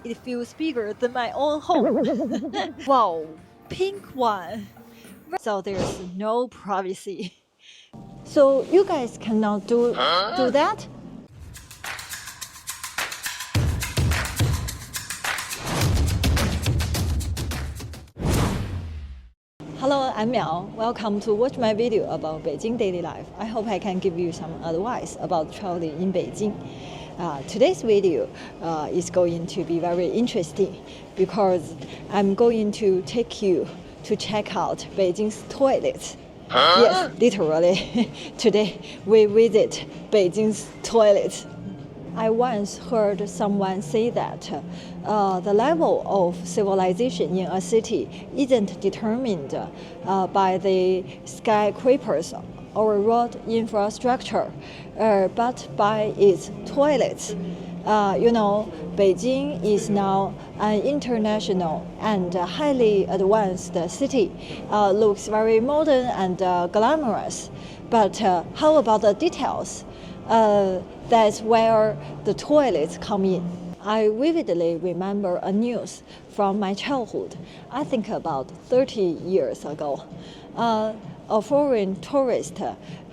it feels bigger than my own home. Wow, pink one. So there's no privacy. So you guys cannot do that? Hello, I'm Miao. Welcome to watch my video about Beijing daily life. I hope I can give you some advice about traveling in Beijing. Today's video is going to be very interesting because I'm going to take you to check out Beijing's toilets. Yes, literally. Today we visit Beijing's toilets. I once heard someone say that the level of civilization in a city isn't determined by the skyscrapers or road infrastructure, but by its toilets. Beijing is now an international and highly advanced city. Looks very modern and glamorous. But how about the details? That's where the toilets come in. I vividly remember a news from my childhood. I think about 30 years ago. A foreign tourist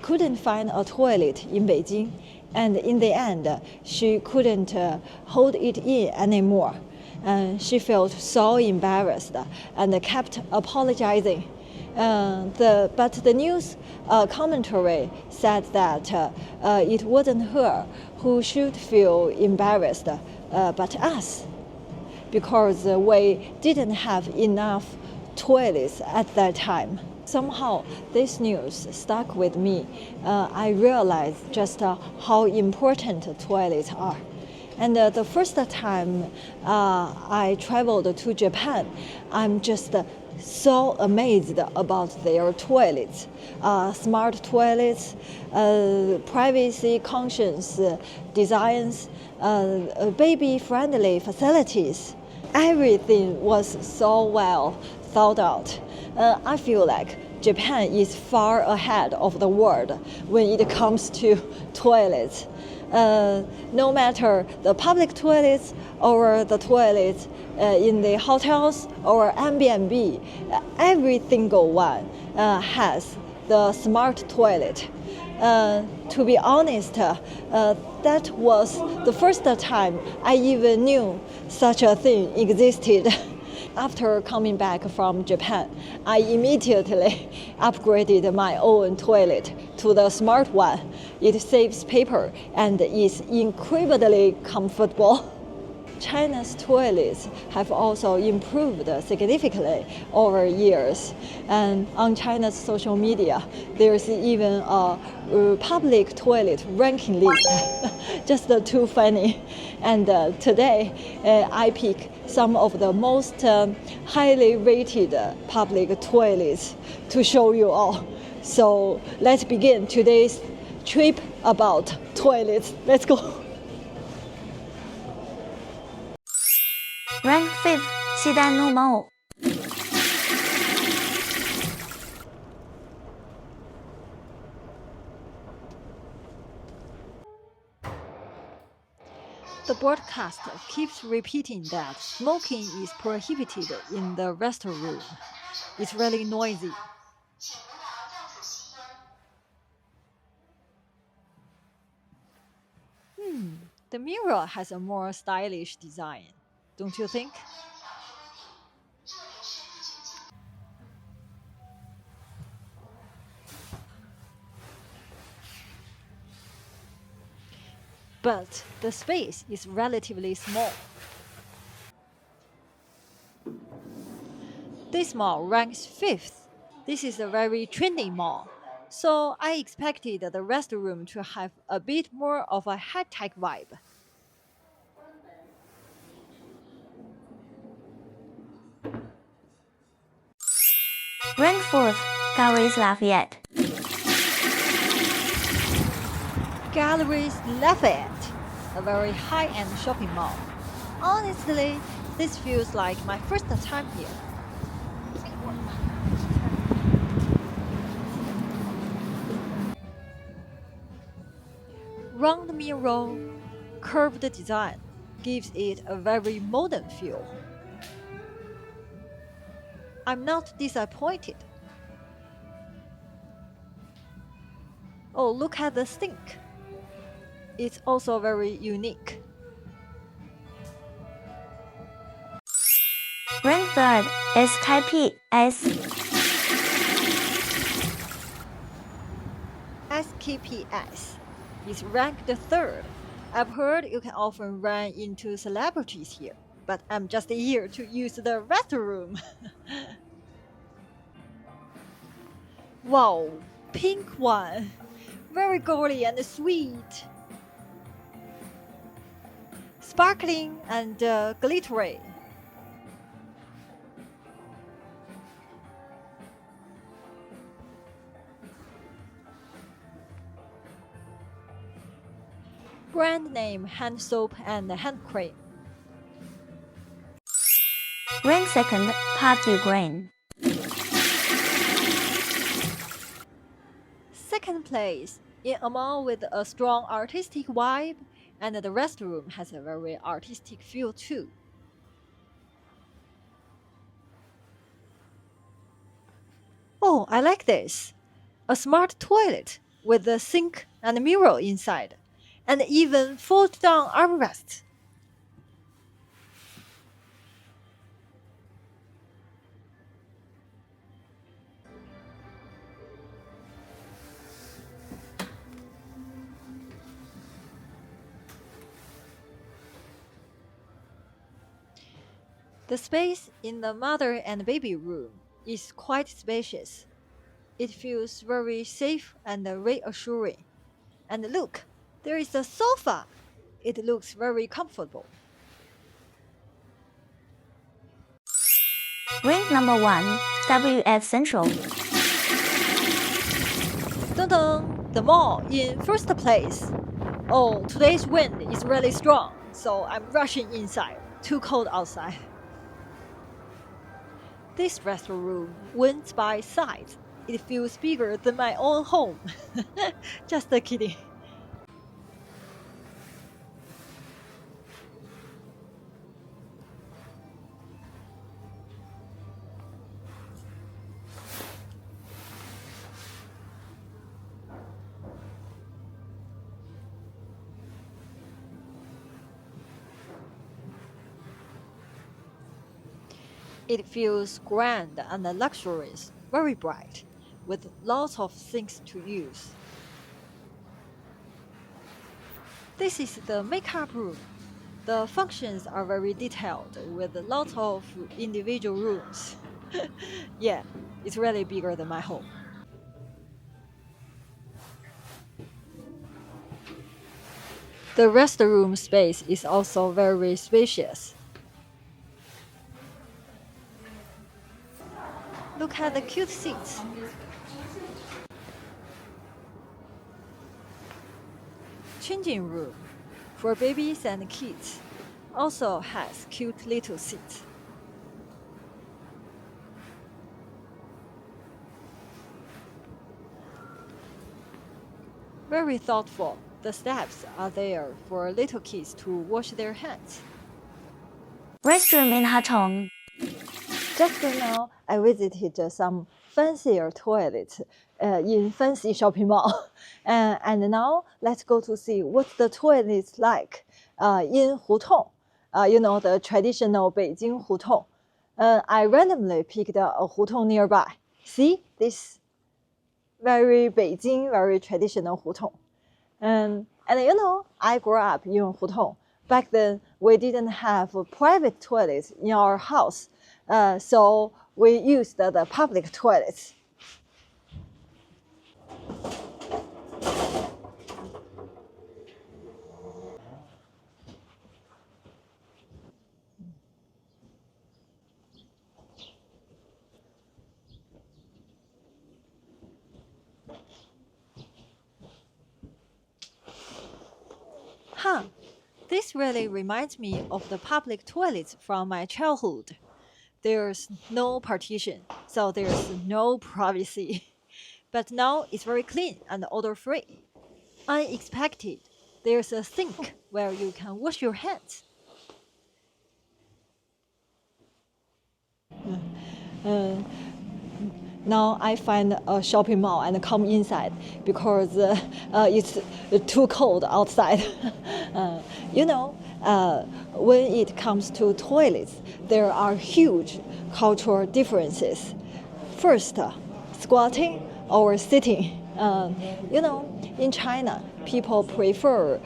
couldn't find a toilet in Beijing, and in the end, she couldn't hold it in anymore. She felt so embarrassed and kept apologizing. But the news commentary said that it wasn't her who should feel embarrassed, but us, because we didn't have enough toilets at that time. Somehow this news stuck with me. I realized just how important toilets are. And the first time I traveled to Japan, I'm just so amazed about their toilets, smart toilets, privacy-conscious designs, baby-friendly facilities. Everything was so well thought out. I feel like Japan is far ahead of the world when it comes to toilets. No matter the public toilets or the toilets in the hotels or Airbnb, every single one has the smart toilet. To be honest, that was the first time I even knew such a thing existed. After coming back from Japan, I immediately upgraded my own toilet to the smart one. It saves paper and is incredibly comfortable. China's toilets have also improved significantly over years. And on China's social media, there's even a public toilet ranking list. Just too funny. And today, I pick some of the most highly rated public toilets to show you all. So let's begin today's trip about toilets. Let's go. Rank 5 西单路 Mall. The broadcast keeps repeating that smoking is prohibited in the restroom. It's really noisy. The mirror has a more stylish design, don't you think? But the space is relatively small. This mall ranks 5th. This is a very trendy mall. So I expected the restroom to have a bit more of a high-tech vibe. Rank 4th Galeries Lafayette. Galeries Lafayette, a very high-end shopping mall. Honestly, this feels like my first time here. Round mirror, curved design, gives it a very modern feel. I'm not disappointed. Oh, look at the sink. It's also very unique. Rank third, SKPS. SKPS is ranked third. I've heard you can often run into celebrities here, but I'm just here to use the restroom. Wow, pink one. Very girly and sweet. Sparkling and glittery. Brand name hand soap and hand cream. Rank second, party green. Second place, in a mall with a strong artistic vibe, and the restroom has a very artistic feel too. Oh, I like this. A smart toilet with a sink and a mirror inside, and even fold down armrest. The space in the mother and baby room is quite spacious. It feels very safe and reassuring. And look, there is a sofa. It looks very comfortable. Rank number one, WF Central. Dun dun! The mall in first place. Oh, today's wind is really strong, so I'm rushing inside. Too cold outside. This restroom wins by size. It feels bigger than my own home. Just kidding. It feels grand and luxurious, very bright, with lots of things to use. This is the makeup room. The functions are very detailed with lots of individual rooms. Yeah, it's really bigger than my home. The restroom space is also very spacious. Look at the cute seats. Changing room for babies and kids also has cute little seats. Very thoughtful. The steps are there for little kids to wash their hands. Restroom in Hutong. Just now, I visited some fancier toilets in fancy shopping mall. And now, let's go to see what the toilet is like in Hutong. The traditional Beijing Hutong. I randomly picked a Hutong nearby. See this very Beijing, very traditional Hutong. And I grew up in Hutong. Back then, we didn't have private toilets in our house. So we used the public toilets. Huh, this really reminds me of the public toilets from my childhood. There's no partition, so there's no privacy. But now it's very clean and odor-free. Unexpected, there's a sink where you can wash your hands. Now I find a shopping mall and come inside because it's too cold outside. When it comes to toilets, there are huge cultural differences. First, squatting or sitting. In China, people prefer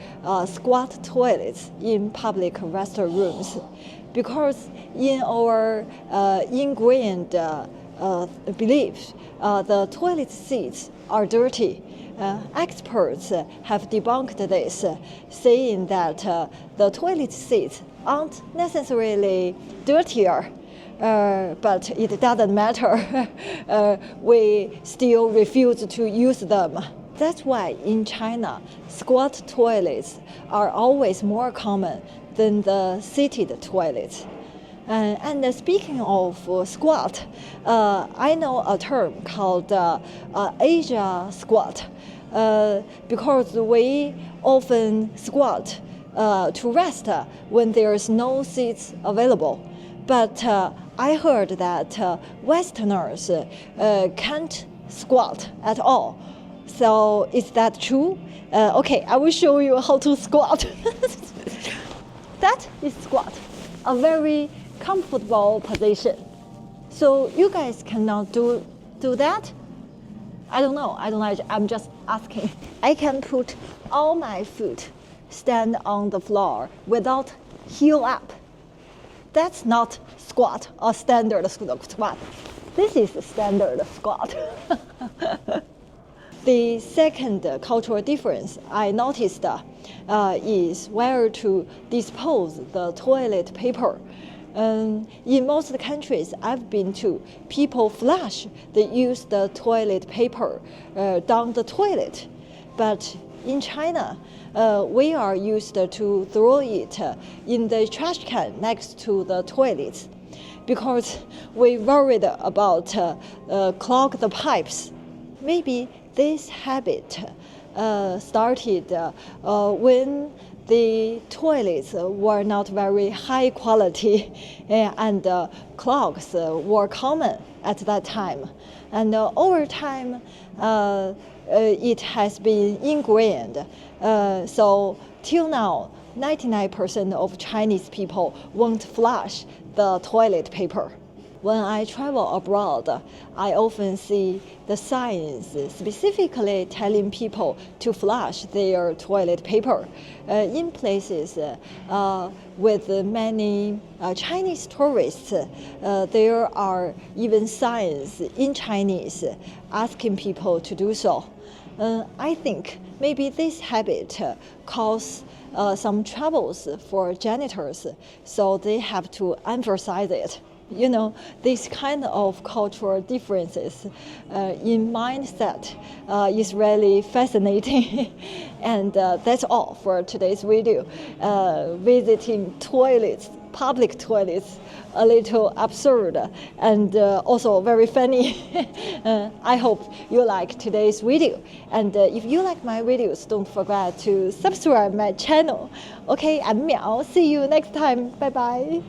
squat toilets in public restrooms because in our ingrained belief, the toilet seats are dirty. Experts have debunked this, saying that the toilet seats aren't necessarily dirtier. But it doesn't matter. We still refuse to use them. That's why in China, squat toilets are always more common than the seated toilets. And speaking of squat, I know a term called Asia squat because we often squat to rest when there's no seats available. But I heard that Westerners can't squat at all. So is that true? Okay, I will show you how to squat. That is squat, a very comfortable position. So you guys cannot do that? I don't know. I'm just asking. I can put all my foot stand on the floor without heel up. That's not squat or standard squat. This is standard squat. The second cultural difference I noticed is where to dispose the toilet paper. In most countries I've been to, people flush the used toilet paper down the toilet. But in China, we are used to throw it in the trash can next to the toilets because we worried about clog the pipes. Maybe this habit started when the toilets were not very high quality and clogs were common at that time. And over time, it has been ingrained. So till now, 99% of Chinese people won't flush the toilet paper. When I travel abroad, I often see the signs specifically telling people to flush their toilet paper. In places with many Chinese tourists, there are even signs in Chinese asking people to do so. I think maybe this habit causes some troubles for janitors, so they have to emphasize it. This kind of cultural differences in mindset is really fascinating. And that's all for today's video. Visiting toilets, public toilets, a little absurd and also very funny. I hope you like today's video. And if you like my videos, don't forget to subscribe my channel. Okay, I'm Miao. See you next time. Bye bye.